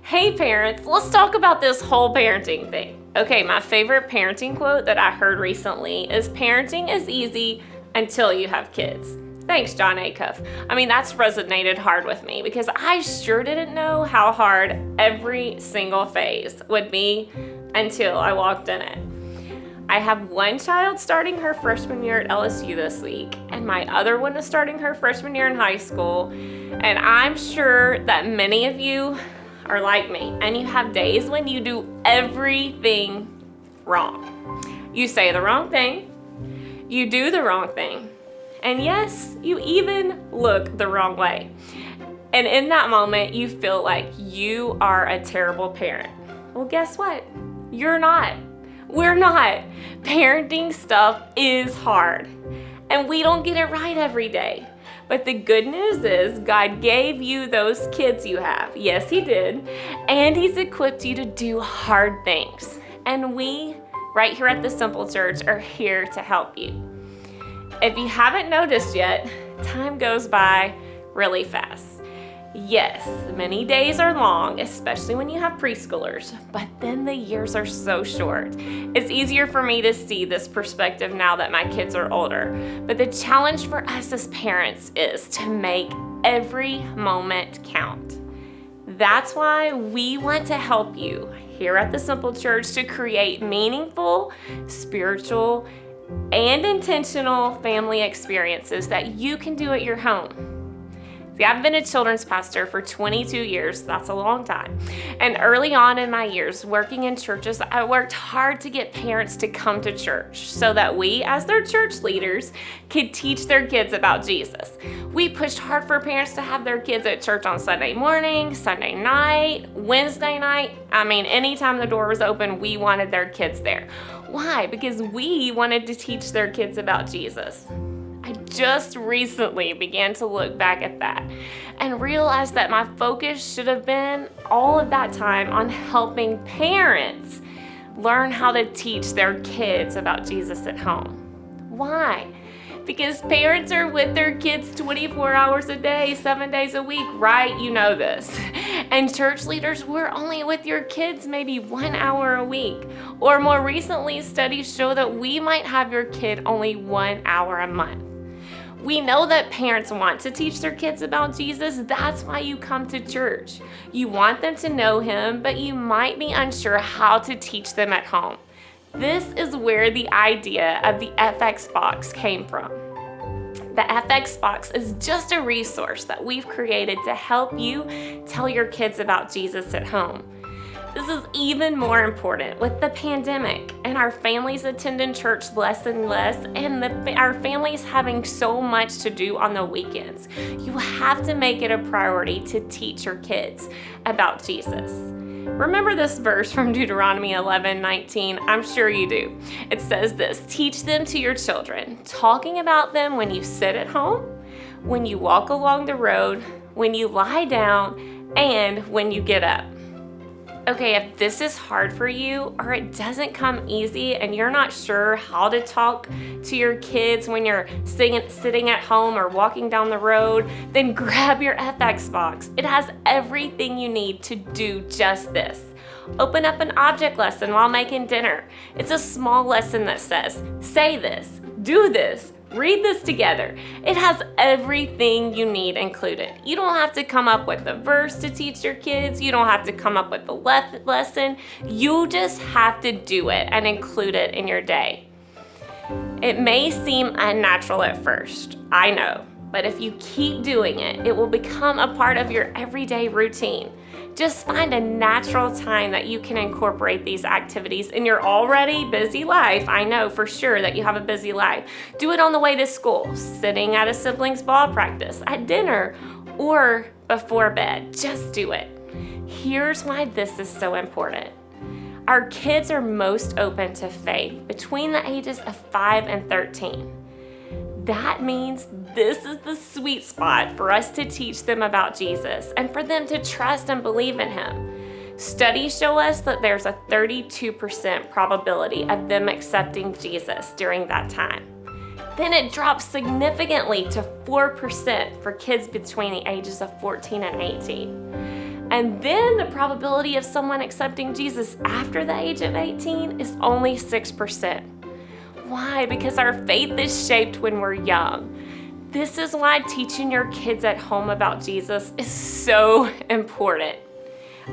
Hey parents, let's talk about this whole parenting thing. Okay, my favorite parenting quote that I heard recently is parenting is easy until you have kids. Thanks, John Acuff. I mean, that's resonated hard with me because I sure didn't know how hard every single phase would be until I walked in it. I have one child starting her freshman year at LSU this week, and my other one is starting her freshman year in high school. And I'm sure that many of you are like me, and you have days when you do everything wrong. You say the wrong thing, you do the wrong thing, and yes, you even look the wrong way. And in that moment, you feel like you are a terrible parent. Well, guess what? You're not. We're not. Parenting stuff is hard, and we don't get it right every day. But the good news is God gave you those kids you have. Yes, He did. And He's equipped you to do hard things. And we, right here at the Simple Church, are here to help you. If you haven't noticed yet, time goes by really fast. Yes, many days are long, especially when you have preschoolers, but then the years are so short. It's easier for me to see this perspective now that my kids are older, but the challenge for us as parents is to make every moment count. That's why we want to help you here at the Simple Church to create meaningful, spiritual, and intentional family experiences that you can do at your home. See, I've been a children's pastor for 22 years. That's a long time. And early on in my years working in churches, I worked hard to get parents to come to church so that we, as their church leaders, could teach their kids about Jesus. We pushed hard for parents to have their kids at church on Sunday morning, Sunday night, Wednesday night. I mean, anytime the door was open, we wanted their kids there. Why? Because we wanted to teach their kids about Jesus. I just recently began to look back at that and realized that my focus should have been all of that time on helping parents learn how to teach their kids about Jesus at home. Why? Because parents are with their kids 24 hours a day, 7 days a week, right? You know this. And church leaders, we're only with your kids maybe 1 hour a week. Or more recently, studies show that we might have your kid only 1 hour a month. We know that parents want to teach their kids about Jesus. That's why you come to church. You want them to know Him, but you might be unsure how to teach them at home. This is where the idea of the FX box came from. The FX box is just a resource that we've created to help you tell your kids about Jesus at home. This is even more important with the pandemic and our families attending church less and less, and our families having so much to do on the weekends. You have to make it a priority to teach your kids about Jesus. Remember this verse from Deuteronomy 11:19? I'm sure you do. It says this: teach them to your children, talking about them when you sit at home, when you walk along the road, when you lie down, and when you get up. Okay, if this is hard for you or it doesn't come easy and you're not sure how to talk to your kids when you're sitting at home or walking down the road, then grab your FX box. It has everything you need to do just this. Open up an object lesson while making dinner. It's a small lesson that says, say this, do this, read this together. It has everything you need included. You don't have to come up with a verse to teach your kids. You don't have to come up with a lesson. You just have to do it and include it in your day. It may seem unnatural at first, I know, but if you keep doing it, it will become a part of your everyday routine. Just find a natural time that you can incorporate these activities in your already busy life. I know for sure that you have a busy life. Do it on the way to school, sitting at a sibling's ball practice, at dinner, or before bed. Just do it. Here's why this is so important. Our kids are most open to faith between the ages of 5 and 13. That means this is the sweet spot for us to teach them about Jesus and for them to trust and believe in Him. Studies show us that there's a 32% probability of them accepting Jesus during that time. Then it drops significantly to 4% for kids between the ages of 14 and 18. And then the probability of someone accepting Jesus after the age of 18 is only 6%. Why? Because our faith is shaped when we're young. This is why teaching your kids at home about Jesus is so important.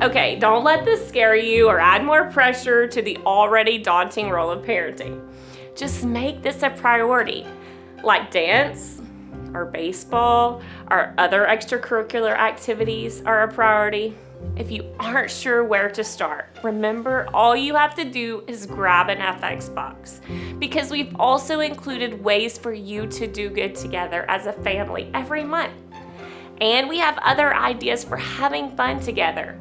Okay, don't let this scare you or add more pressure to the already daunting role of parenting. Just make this a priority, like dance or baseball or other extracurricular activities are a priority. If you aren't sure where to start, remember all you have to do is grab an FX box, because we've also included ways for you to do good together as a family every month. And we have other ideas for having fun together.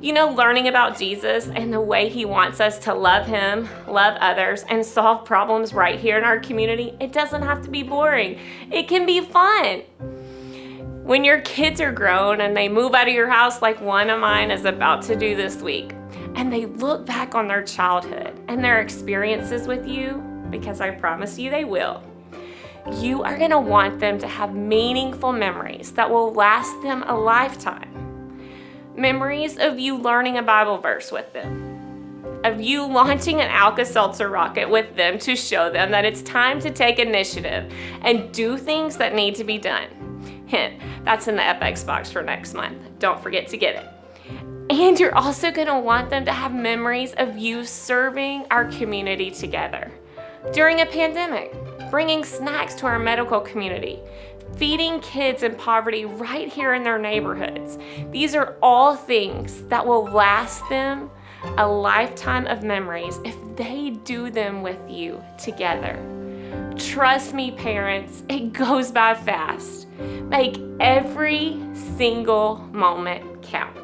You know, learning about Jesus and the way he wants us to love him, love others, and solve problems right here in our community, it doesn't have to be boring. It can be fun. When your kids are grown and they move out of your house like one of mine is about to do this week, and they look back on their childhood and their experiences with you, because I promise you they will, you are going to want them to have meaningful memories that will last them a lifetime. Memories of you learning a Bible verse with them, of you launching an Alka-Seltzer rocket with them to show them that it's time to take initiative and do things that need to be done. Hint, that's in the FX box for next month. Don't forget to get it. And you're also going to want them to have memories of you serving our community together. During a pandemic, bringing snacks to our medical community, feeding kids in poverty right here in their neighborhoods. These are all things that will last them a lifetime of memories if they do them with you together. Trust me, parents, it goes by fast. Make every single moment count.